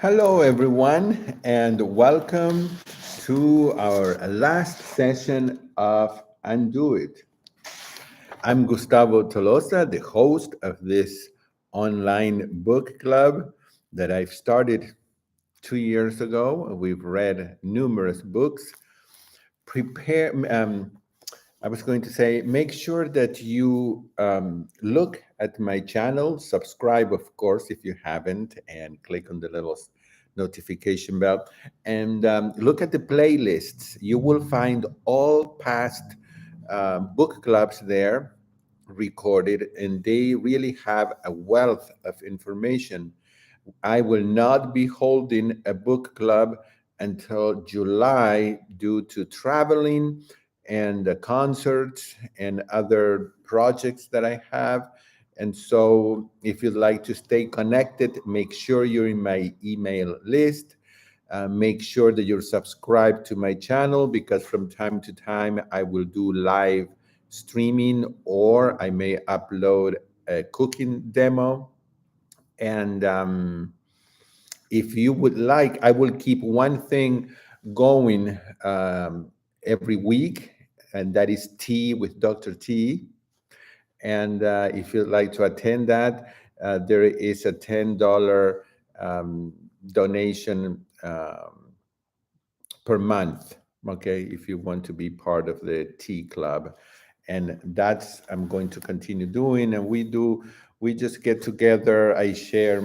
Hello, everyone, and welcome to our last session of Undo It. I'm Gustavo Tolosa, the host of this online book club that I've started 2 years ago. We've read numerous books. Prepare, I was going to say, make sure that you look at my channel, subscribe, of course, if you haven't, and click on the little notification bell, and look at the playlists. You will find all past book clubs there recorded, and they really have a wealth of information. I will not be holding a book club until July due to traveling and the concerts and other projects that I have. And so, if you'd like to stay connected, make sure you're in my email list. Make sure that you're subscribed to my channel because from time to time I will do live streaming or I may upload a cooking demo. And if you would like, I will keep one thing going every week, and that is Tea with Dr. T. And if you'd like to attend that, there is a $10 donation per month, okay, if you want to be part of the Tea Club. And that's I'm going to continue doing. And we just get together. I share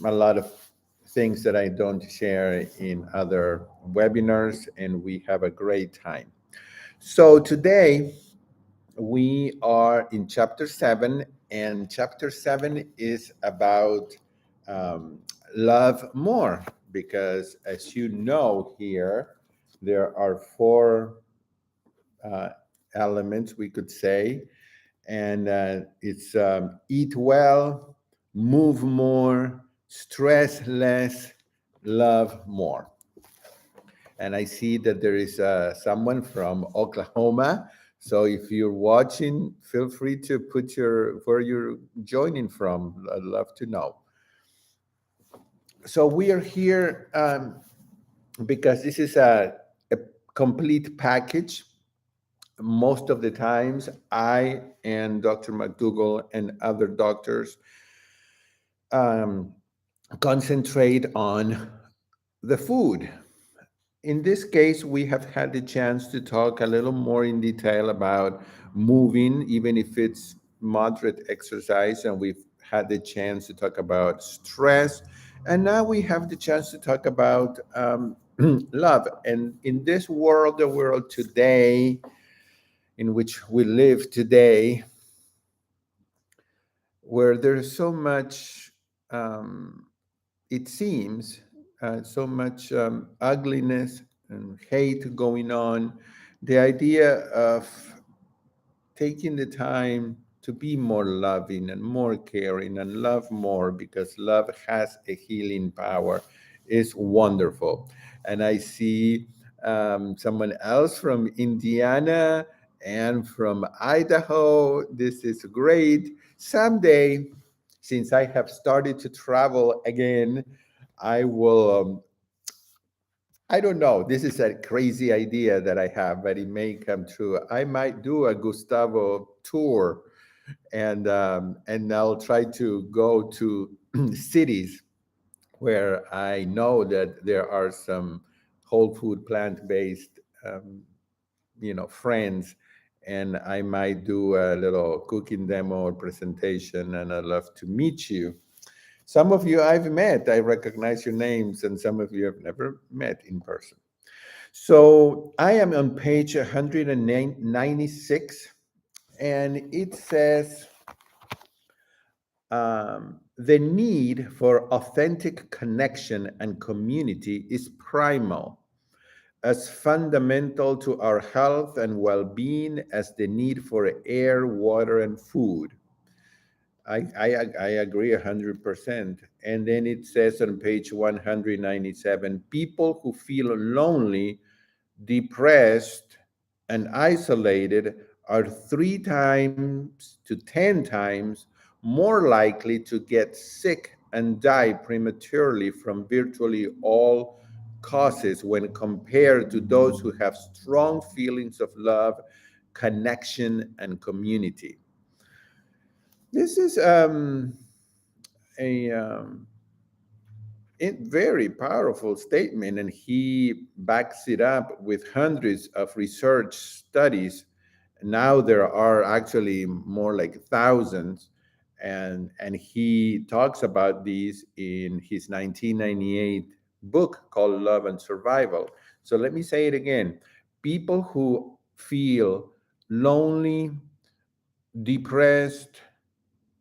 a lot of things that I don't share in other webinars, and we have a great time. So today we are in chapter 7, and chapter 7 is about um, love more, because as you know, here there are four uh, elements, we could say, and it's eat well, move more, stress less, love more. And I see that there is someone from Oklahoma. So if you're watching, feel free to put your where you're joining from. I'd love to know. So we are here because this is a complete package. Most of the times, I and Dr. McDougall and other doctors um, concentrate on the food. In this case, we have had the chance to talk a little more in detail about moving, even if it's moderate exercise, and we've had the chance to talk about stress. And now we have the chance to talk about love. And in this world, the world today, in which we live today, where there's so much, it seems, so much ugliness and hate going on, the idea of taking the time to be more loving and more caring and love more because love has a healing power is wonderful. And I see someone else from Indiana and from Idaho. This is great. Someday, since I have started to travel again, I will I don't know. This is a crazy idea that I have, but it may come true. I might do a Gustavo tour, and I'll try to go to cities where I know that there are some whole food, plant based, friends, and I might do a little cooking demo or presentation, and I'd love to meet you. Some of you I've met, I recognize your names, and some of you I've never met in person. So I am on page 196, and it says the need for authentic connection and community is primal, as fundamental to our health and well being as the need for air, water, and food. I agree 100%. And then it says on page 197, people who feel lonely, depressed, and isolated are 3 times to 10 times more likely to get sick and die prematurely from virtually all causes when compared to those who have strong feelings of love, connection, and community. This is a very powerful statement, and he backs it up with hundreds of research studies. Now there are actually more like thousands, and he talks about these in his 1998 book called Love and Survival. So let me say it again: people who feel lonely, depressed,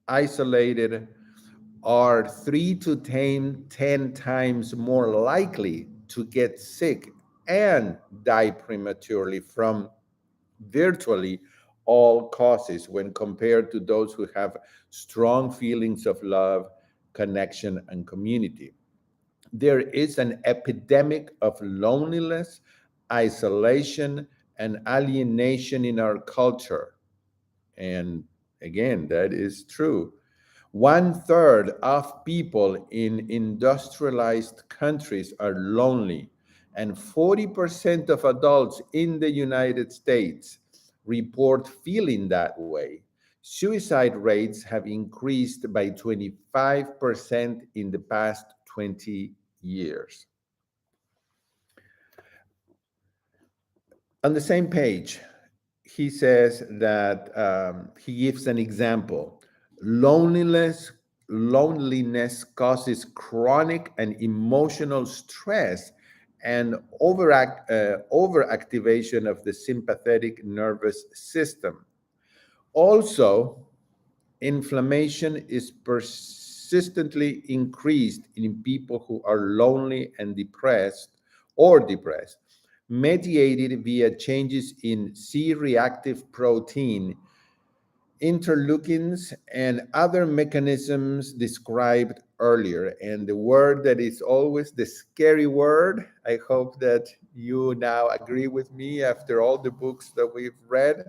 isolated are 3 to 10 times more likely to get sick and die prematurely from virtually all causes when compared to those who have strong feelings of love, connection, and community. There is an epidemic of loneliness, isolation, and alienation in our culture. And again, that is true. One third of people in industrialized countries are lonely, and 40% of adults in the United States report feeling that way. Suicide rates have increased by 25% in the past 20 years. On the same page, he says that he gives an example. Loneliness, loneliness causes chronic and emotional stress and overactivation of the sympathetic nervous system. Also, inflammation is persistently increased in people who are lonely and depressed, mediated via changes in C reactive protein, interleukins, and other mechanisms described earlier. And the word that is always the scary word, I hope that you now agree with me after all the books that we've read,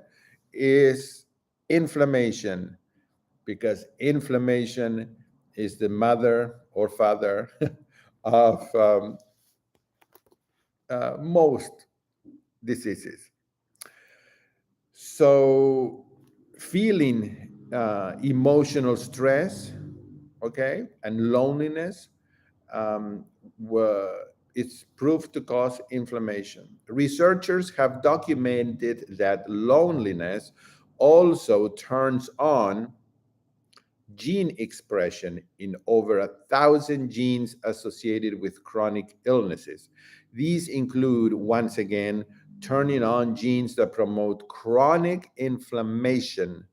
is inflammation, because inflammation is the mother or father of most diseases. So, feeling emotional stress, okay, and loneliness, um, it's proved to cause inflammation. Researchers have documented that loneliness also turns on gene expression in over 1,000 genes associated with chronic illnesses. These include, once again, turning on genes that promote chronic inflammation,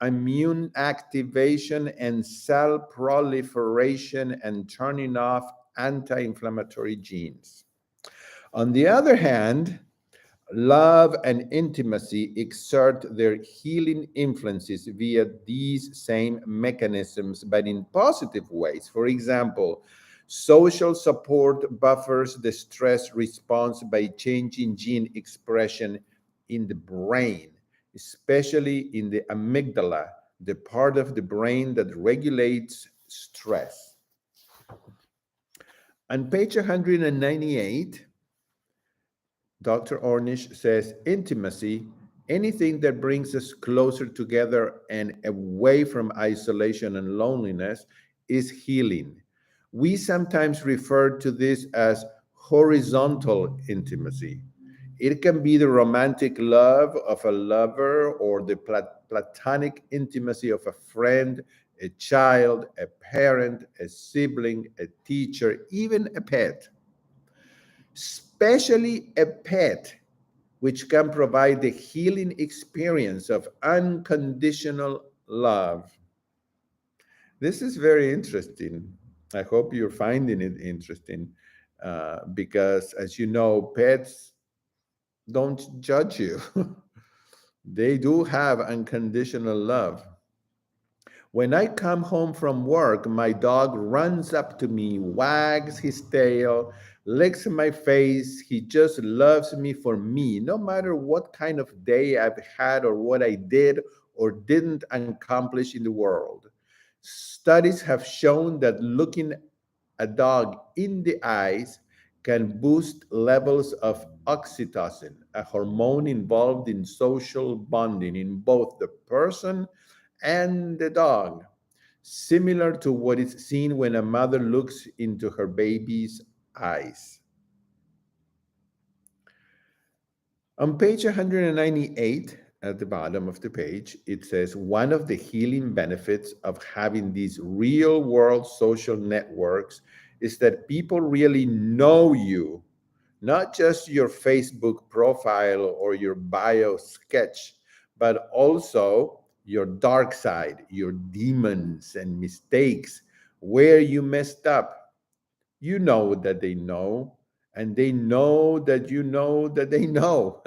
immune activation, and cell proliferation, and turning off anti inflammatory genes. On the other hand, love and intimacy exert their healing influences via these same mechanisms, but in positive ways. For example, social support buffers the stress response by changing gene expression in the brain, especially in the amygdala, the part of the brain that regulates stress. On page 198, Dr. Ornish says intimacy, anything that brings us closer together and away from isolation and loneliness, is healing. We sometimes refer to this as horizontal intimacy. It can be the romantic love of a lover or the platonic intimacy of a friend, a child, a parent, a sibling, a teacher, even a pet, especially a pet, which can provide the healing experience of unconditional love. This is very interesting. I hope you're finding it interesting because, as you know, pets don't judge you. They do have unconditional love. When I come home from work, my dog runs up to me, wags his tail, licks my face. He just loves me for me, no matter what kind of day I've had or what I did or didn't accomplish in the world. Studies have shown that looking a dog in the eyes can boost levels of oxytocin, a hormone involved in social bonding in both the person and the dog, similar to what is seen when a mother looks into her baby's eyes. On page 198, at the bottom of the page, it says one of the healing benefits of having these real world social networks is that people really know you, not just your Facebook profile or your bio sketch, but also your dark side, your demons and mistakes, where you messed up. You know that they know, and they know that you know that they know,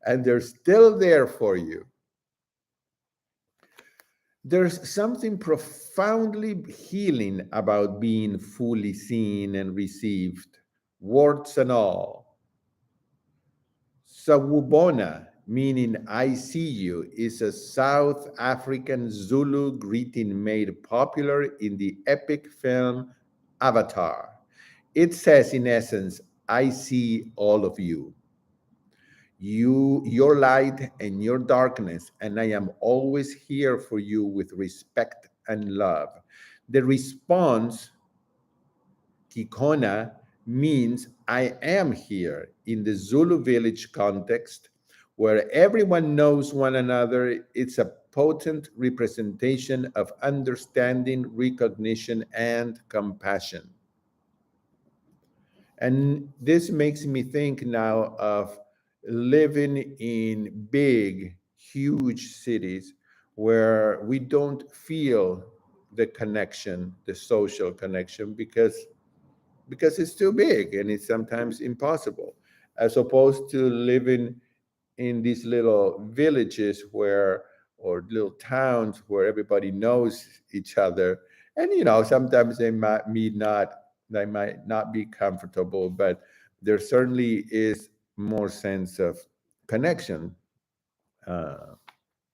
and they're still there for you. There's something profoundly healing about being fully seen and received, warts and all. Sawubona, meaning I see you, is a South African Zulu greeting made popular in the epic film Avatar. It says, in essence, I see all of you. Your light and your darkness, and I am always here for you with respect and love. The response, Kikona, means I am here in the Zulu village context where everyone knows one another. It's a potent representation of understanding, recognition, and compassion. And this makes me think now of living in big, huge cities where we don't feel the connection, the social connection, because it's too big and it's sometimes impossible, as opposed to living in these little villages where or little towns where everybody knows each other, and sometimes they might not be comfortable, but there certainly is more sense of connection, uh,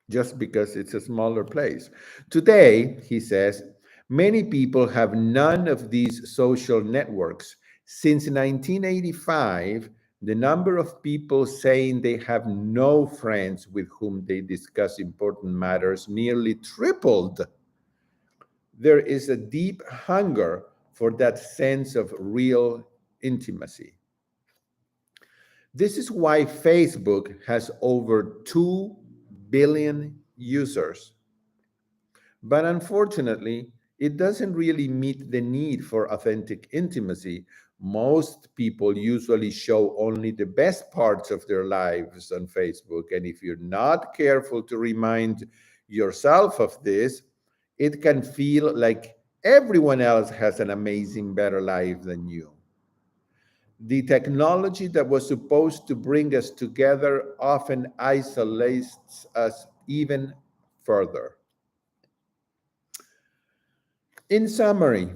just because it's a smaller place. Today, he says, many people have none of these social networks. Since 1985, the number of people saying they have no friends with whom they discuss important matters nearly tripled. There is a deep hunger for that sense of real intimacy. This is why Facebook has over 2 billion users. But unfortunately, it doesn't really meet the need for authentic intimacy. Most people usually show only the best parts of their lives on Facebook. And if you're not careful to remind yourself of this, it can feel like everyone else has an amazing, better life than you. The technology that was supposed to bring us together often isolates us even further. In summary,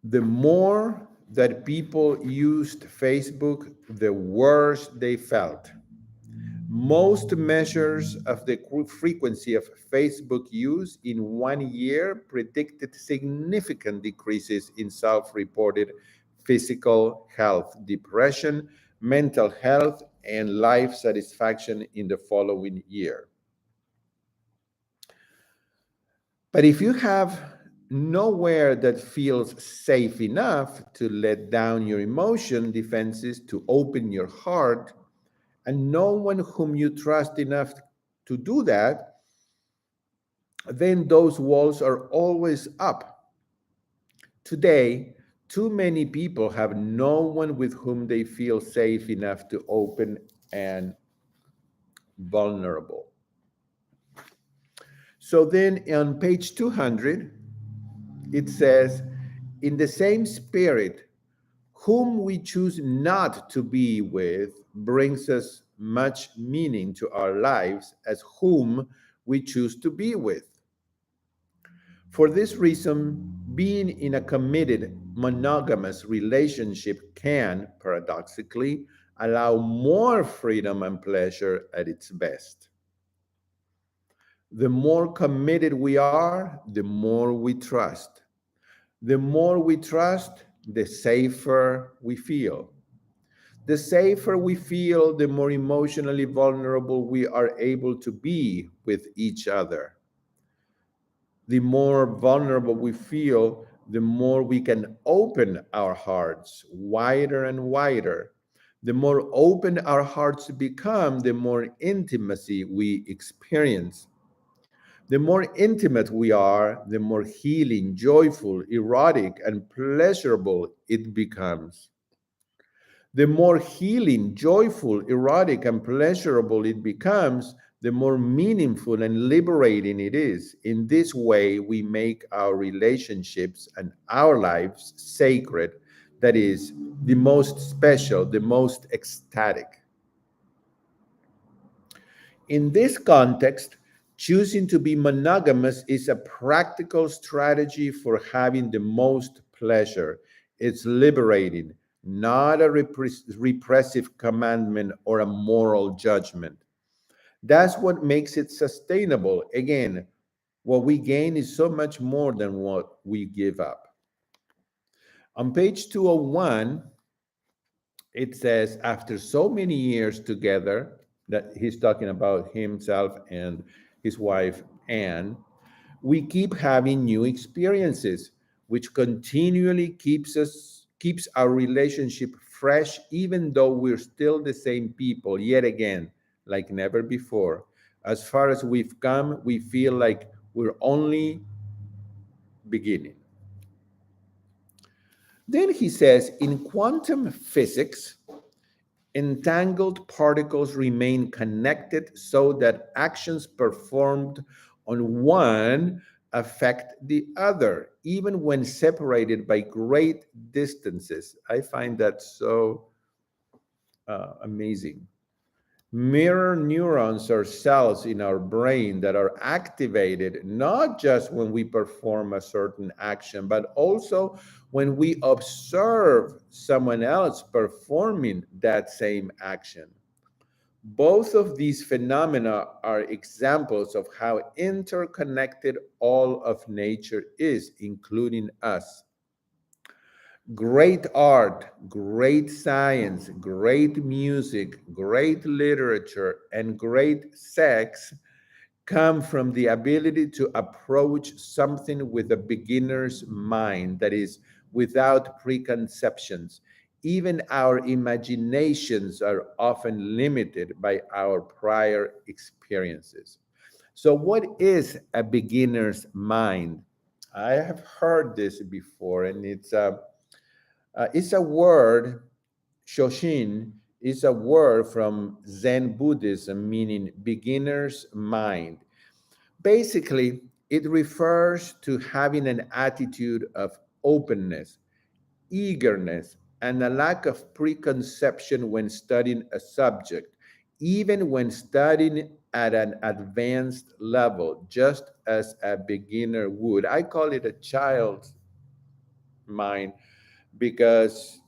the more that people used Facebook, the worse they felt. Most measures of the frequency of Facebook use in 1 year predicted significant decreases in self reported physical health, depression, mental health, and life satisfaction in the following year. But if you have nowhere that feels safe enough to let down your emotion defenses, to open your heart, and no one whom you trust enough to do that, then those walls are always up. Today, too many people have no one with whom they feel safe enough to open and vulnerable. So then on page 200, it says, in the same spirit, whom we choose not to be with brings us much meaning to our lives as whom we choose to be with. For this reason, being in a committed monogamous relationship can, paradoxically, allow more freedom and pleasure at its best. The more committed we are, the more we trust. The more we trust, the safer we feel. The safer we feel, the more emotionally vulnerable we are able to be with each other. The more vulnerable we feel, the more we can open our hearts wider and wider. The more open our hearts become, the more intimacy we experience. The more intimate we are, the more healing, joyful, erotic, and pleasurable it becomes. The more healing, joyful, erotic, and pleasurable it becomes, the more meaningful and liberating it is. In this way, we make our relationships and our lives sacred. That is, the most special, the most ecstatic. In this context, choosing to be monogamous is a practical strategy for having the most pleasure. It's liberating, not a repressive commandment or a moral judgment. That's what makes it sustainable. Again, what we gain is so much more than what we give up. On page 201, it says, after so many years together, that he's talking about himself and his wife, Anne, we keep having new experiences, which continually keeps our relationship fresh, even though we're still the same people, yet again, like never before. As far as we've come, we feel like we're only beginning. Then he says, in quantum physics, entangled particles remain connected so that actions performed on one affect the other, even when separated by great distances. I find that so amazing. Mirror neurons are cells in our brain that are activated not just when we perform a certain action, but also when we observe someone else performing that same action. Both of these phenomena are examples of how interconnected all of nature is, including us. Great art, great science, great music, great literature, and great sex come from the ability to approach something with a beginner's mind, that is, without preconceptions. Even our imaginations are often limited by our prior experiences. So, what is a beginner's mind? I have heard this before, and it's a word. Shoshin is a word from Zen Buddhism meaning beginner's mind. Basically, it refers to having an attitude of openness, eagerness, and a lack of preconception when studying a subject, even when studying at an advanced level, just as a beginner would. I call it a child's mind because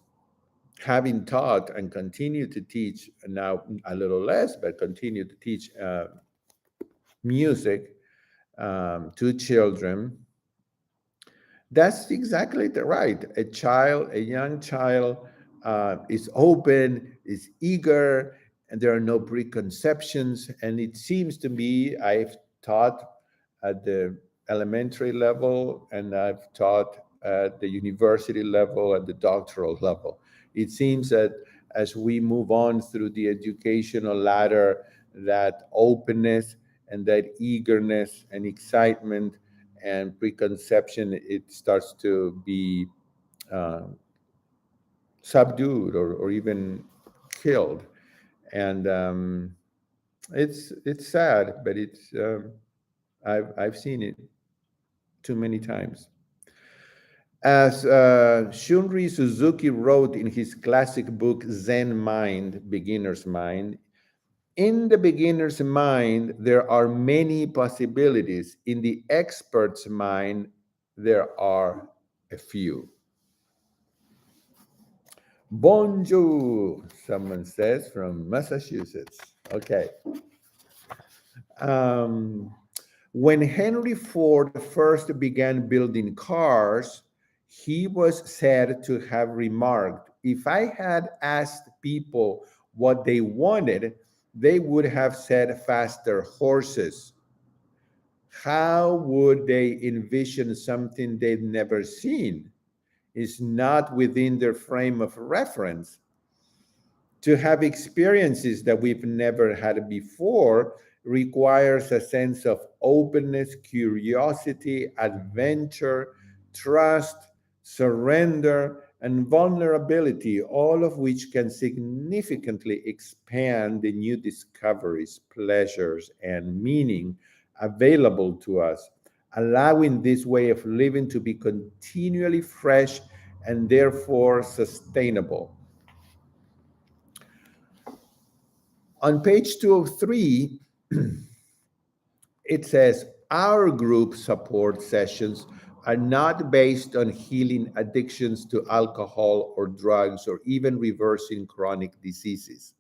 having taught and continue to teach now a little less, but continue to teach music to children. That's exactly the right. A young child is open, is eager, and there are no preconceptions. And it seems to me, I've taught at the elementary level and I've taught at the university level and the doctoral level. It seems that as we move on through the educational ladder, that openness and that eagerness and excitement and preconception, it starts to be uh, subdued or even killed. And it's sad, but I've seen it too many times. As Shunri Suzuki wrote in his classic book Zen Mind, Beginner's Mind, in the beginner's mind, there are many possibilities. In the expert's mind, there are a few. Bonjour, someone says from Massachusetts. Okay. Um, When Henry Ford first began building cars, he was said to have remarked, "If I had asked people what they wanted, they would have said faster horses. How would they envision something they'd never seen? Is not within their frame of reference. To have experiences that we've never had before requires a sense of openness, curiosity, adventure, trust, surrender, and vulnerability, all of which can significantly expand the new discoveries, pleasures, and meaning available to us, allowing this way of living to be continually fresh and therefore sustainable." On page 203, it says, "Our group support sessions are not based on healing addictions to alcohol or drugs or even reversing chronic diseases.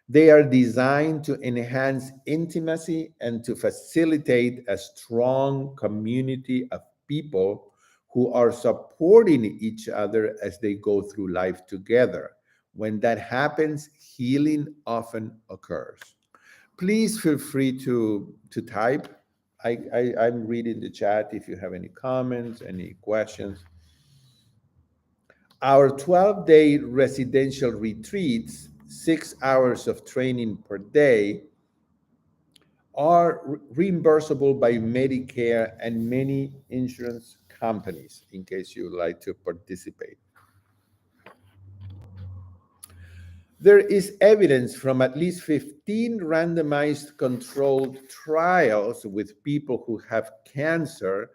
They are designed to enhance intimacy and to facilitate a strong community of people who are supporting each other as they go through life together. When that happens, healing often occurs." Please feel free to type. I'm reading the chat if you have any comments, any questions. Our 12-day residential retreats, 6 hours of training per day, are reimbursable by Medicare and many insurance companies, in case you would like to participate. There is evidence from at least 15 randomized controlled trials with people who have cancer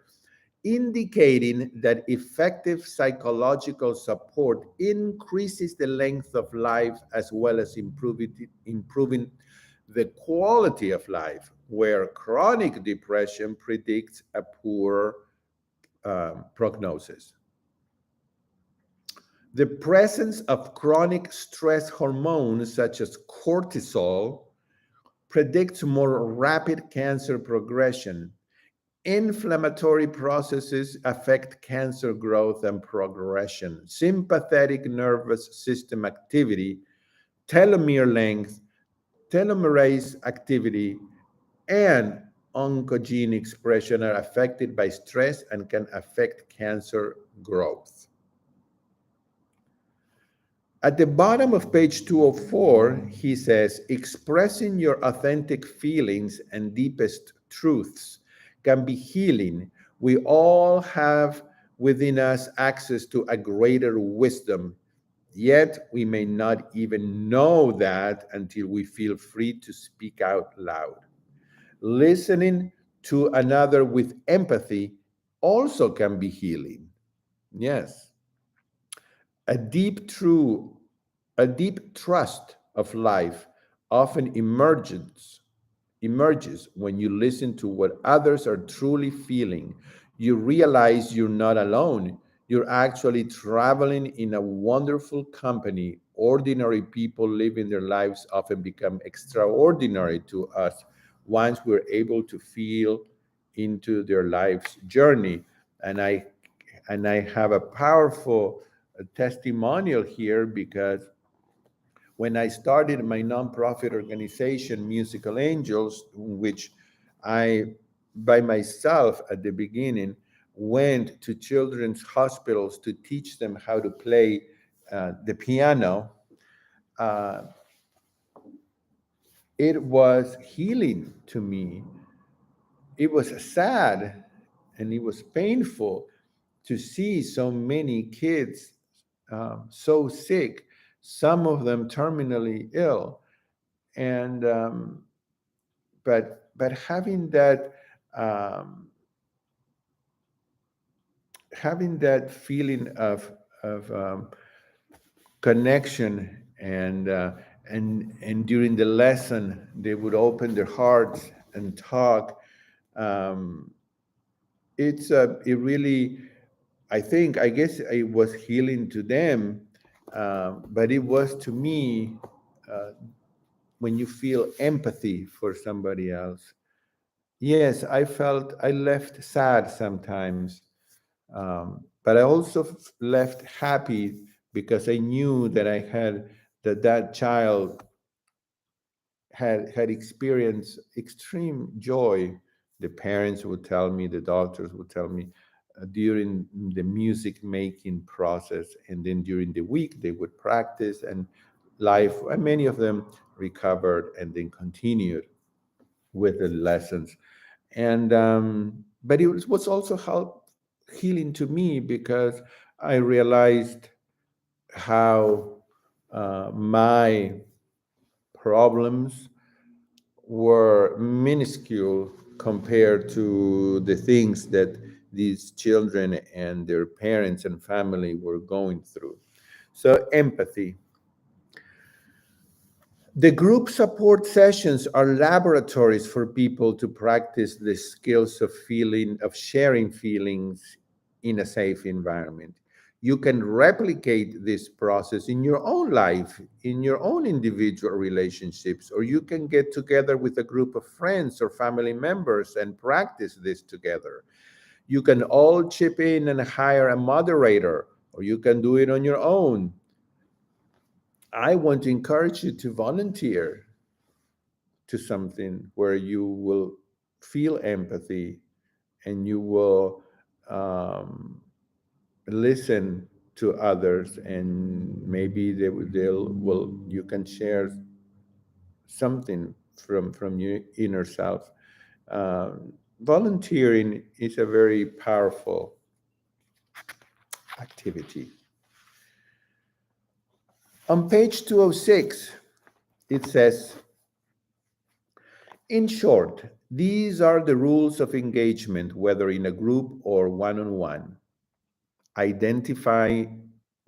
indicating that effective psychological support increases the length of life as well as improving the quality of life, where chronic depression predicts a poor prognosis. The presence of chronic stress hormones such as cortisol predicts more rapid cancer progression. Inflammatory processes affect cancer growth and progression. Sympathetic nervous system activity, telomere length, telomerase activity, and oncogene expression are affected by stress and can affect cancer growth. At the bottom of page 204, he says, "Expressing your authentic feelings and deepest truths can be healing. We all have within us access to a greater wisdom, yet we may not even know that until we feel free to speak out loud. Listening to another with empathy also can be healing." Yes. A deep true, a deep trust of life often emerges when you listen to what others are truly feeling. You realize you're not alone. You're actually traveling in a wonderful company. Ordinary people living their lives often become extraordinary to us once we're able to feel into their life's journey. And I have a powerful testimonial here because when I started my nonprofit organization, Musical Angels, which I, by myself at the beginning, went to children's hospitals to teach them how to play the piano, uh, it was healing to me. It was sad and it was painful to see so many kids so sick, some of them terminally ill, and but um, having that feeling of connection and during the lesson they would open their hearts and talk. Um, it really, I guess it was healing to them, but it was to me, uh, when you feel empathy for somebody else, Yes, I left sad sometimes, but I also left happy because I knew that that child had experienced extreme joy. The parents would tell me, the doctors would tell me during the music making process, and then during the week they would practice and life. And many of them recovered and then continued with the lessons. And but it was also help healing to me because I realized how my problems were minuscule compared to the things that these children and their parents and family were going through. So, empathy. The group support sessions are laboratories for people to practice the skills of sharing feelings in a safe environment. You can replicate this process in your own life, in your own individual relationships, or you can get together with a group of friends or family members and practice this together. You can all chip in and hire a moderator, or you can do it on your own. I want to encourage you to volunteer to something where you will feel empathy and you will um, listen to others, and maybe they'll will you can share something from your inner self. Volunteering is a very powerful activity. On page 206, it says, in short, these are the rules of engagement, whether in a group or one on one. Identify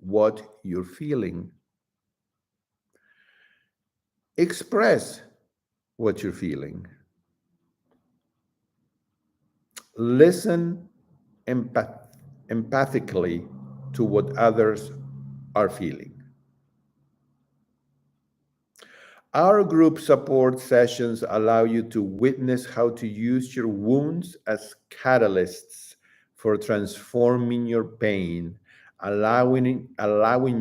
what you're feeling, express what you're feeling, listen empath- empathically to what others are feeling. Our group support sessions allow you to witness how to use your wounds as catalysts for transforming your pain, allowing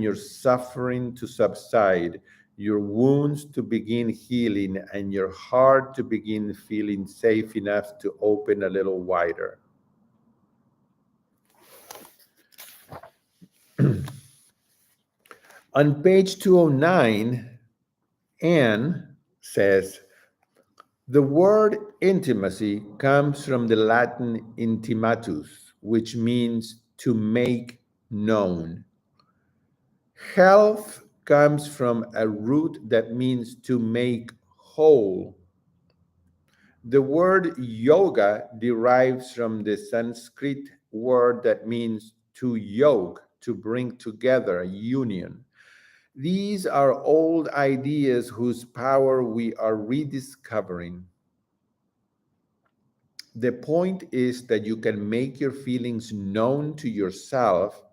your suffering to subside, your wounds to begin healing, and your heart to begin feeling safe enough to open a little wider. On page 209, Anne says, the word intimacy comes from the Latin intimatus, which means to make known. Health comes from a root that means to make whole. The word yoga derives from the Sanskrit word that means to yoke, to bring together, a union. These are old ideas whose power we are rediscovering. The point is that you can make your feelings known to yourself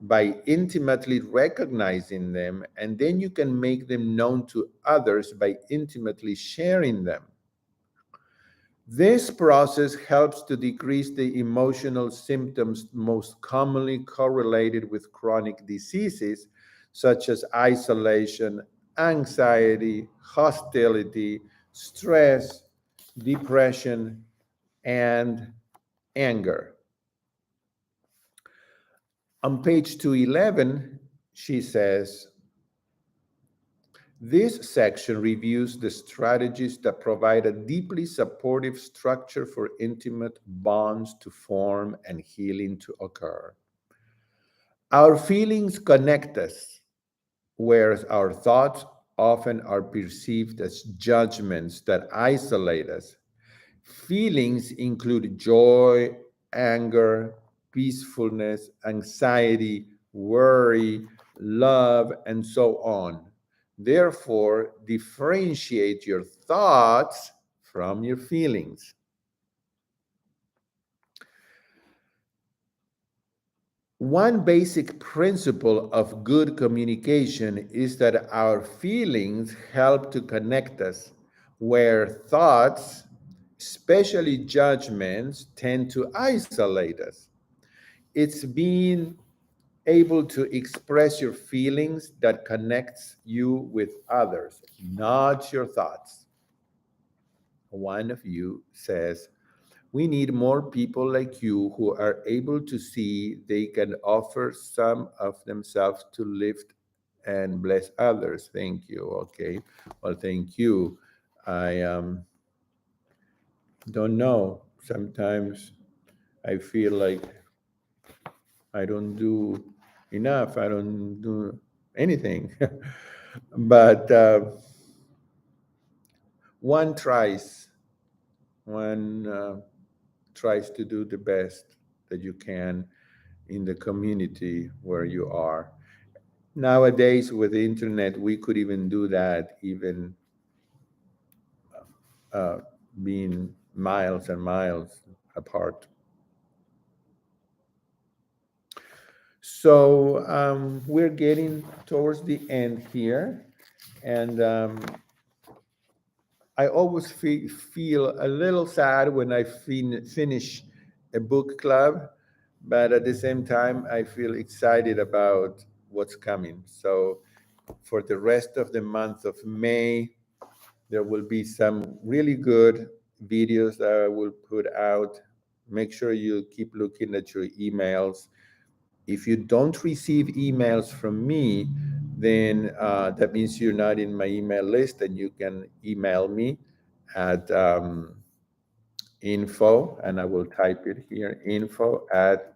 by intimately recognizing them, and then you can make them known to others by intimately sharing them. This process helps to decrease the emotional symptoms most commonly correlated with chronic diseases, such as isolation, anxiety, hostility, stress, depression, and anger. On page 211, she says, this section reviews the strategies that provide a deeply supportive structure for intimate bonds to form and healing to occur. Our feelings connect us, whereas our thoughts often are perceived as judgments that isolate us. Feelings include joy, anger, peacefulness, anxiety, worry, love, and so on. Therefore, differentiate your thoughts from your feelings. One basic principle of good communication is that our feelings help to connect us, where thoughts especially judgments, tend to isolate us. It's being able to express your feelings that connects you with others, not your thoughts. One of you says, we need more people like you who are able to see they can offer some of themselves to lift and bless others. Thank you. Okay. Well, thank you. I don't know. Sometimes I feel like I don't do enough. I don't do anything. But one tries, one tries to do the best that you can in the community where you are. Nowadays, with the internet, we could even do that, even uh, being miles and miles apart. So we're getting towards the end here, and I always feel a little sad when I finish a book club, but at the same time, I feel excited about what's coming. So for the rest of the month of May, there will be some really good videos that I will put out. Make sure you keep looking at your emails. If you don't receive emails from me, then that means you're not in my email list, and you can email me at info, and I will type it here, info at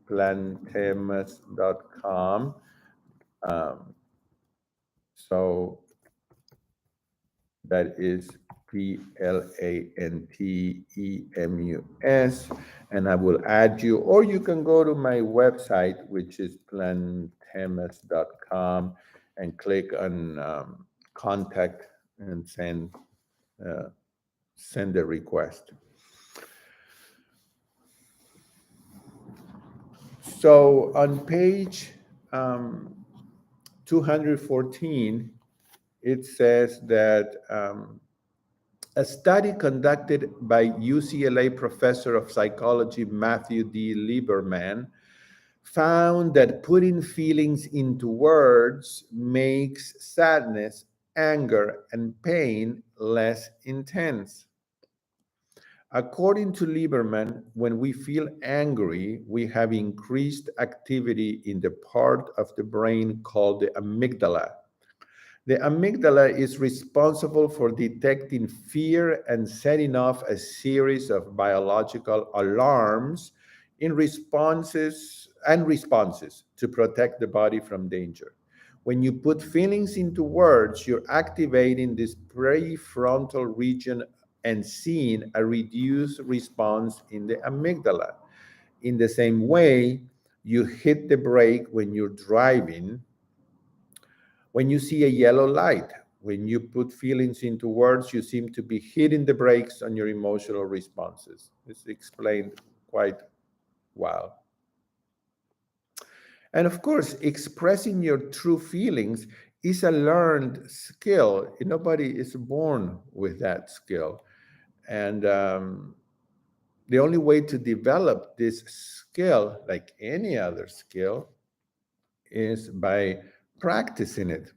plantemas.com. Um, so that is PLANTEMUS, and I will add you, or you can go to my website, which is plantemas.com, and click on contact and uh, send a request. So on page 214, it says that a study conducted by UCLA professor of psychology Matthew D. Lieberman found that putting feelings into words makes sadness, anger, and pain less intense. According to Lieberman, when we feel angry, we have increased activity in the part of the brain called the amygdala. The amygdala is responsible for detecting fear and setting off a series of biological alarms in responses to protect the body from danger. When you put feelings into words, you're activating this prefrontal region and seeing a reduced response in the amygdala. In the same way, you hit the brake when you're driving, when you see a yellow light. When you put feelings into words, you seem to be hitting the brakes on your emotional responses. It's explained quite well. And of course, expressing your true feelings is a learned skill. Nobody is born with that skill. And the only way to develop this skill, like any other skill, is by practicing it.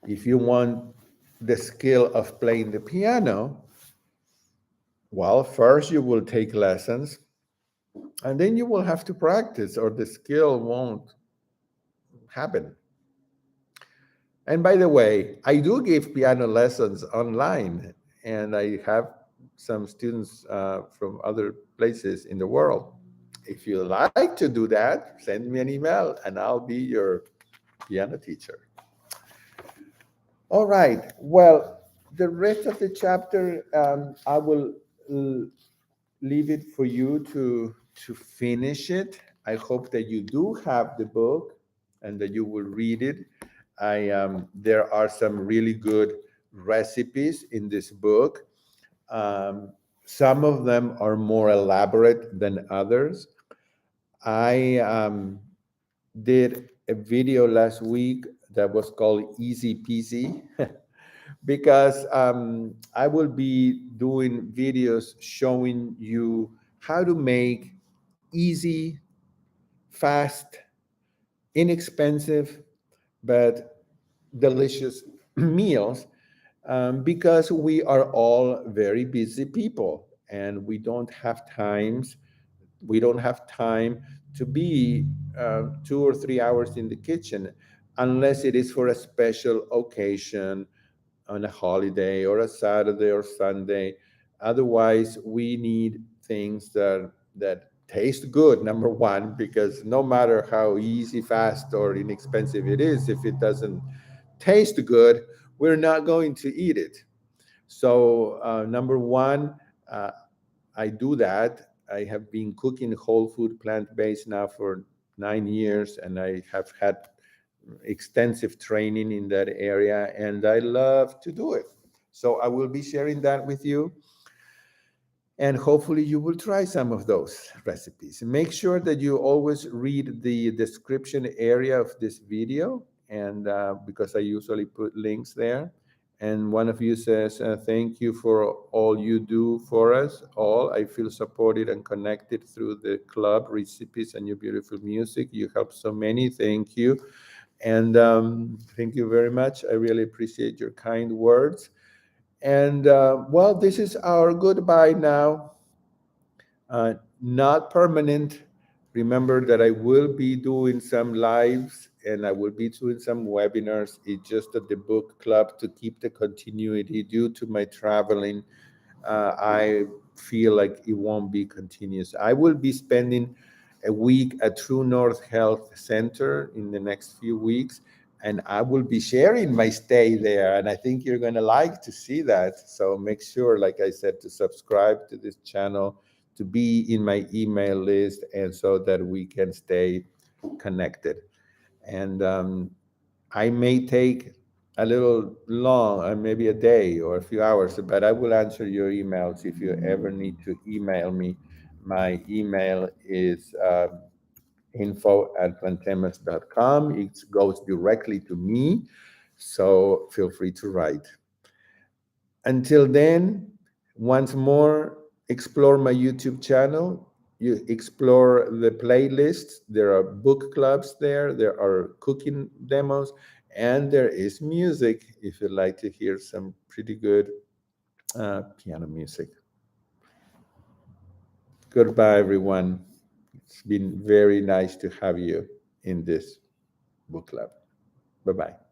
If you want the skill of playing the piano, well, first you will take lessons, and then you will have to practice, or the skill won't happen. And by the way, I do give piano lessons online, and I have some students from other places in the world. If you like to do that, send me an email and I'll be your piano teacher. All right. Well, the rest of the chapter, I will leave it for you to finish it. I hope that you do have the book and that you will read it. There are some really good recipes in this book. Some of them are more elaborate than others. I did a video last week that was called Easy Peasy. because I will be doing videos showing you how to make easy, fast, inexpensive, but delicious meals, because we are all very busy people and we don't have time to be 2 or 3 hours in the kitchen unless it is for a special occasion on a holiday or a Saturday or Sunday. Otherwise, we need things that taste good. Number one, because no matter how easy, fast, or inexpensive it is, if it doesn't taste good, we're not going to eat it. So, number one, uh, I do that. I have been cooking whole food, plant based now for 9 years, and I have had extensive training in that area, and I love to do it. So I will be sharing that with you, and hopefully you will try some of those recipes. Make sure that you always read the description area of this video, and because I usually put links there. And one of you says, thank you for all you do for us all. I feel supported and connected through the club recipes and your beautiful music. You help so many. Thank you. And thank you very much. I really appreciate your kind words. And well, this is our goodbye now. Not permanent. Remember that I will be doing some lives and I will be doing some webinars. It's just at the book club to keep the continuity due to my traveling. I feel like it won't be continuous. I will be spending a week at True North Health Center in the next few weeks, and I will be sharing my stay there. And I think you're going to like to see that. So make sure, like I said, to subscribe to this channel, to be in my email list, and so that we can stay connected. And I may take a little long, maybe a day or a few hours, but I will answer your emails if you ever need to email me. My email is info@plantemas.com. It goes directly to me, so feel free to write. Until then, once more, explore my YouTube channel. You explore the playlists. There are book clubs there, there are cooking demos, and there is music if you'd like to hear some pretty good piano music. Goodbye, everyone. It's been very nice to have you in this book club. Bye bye.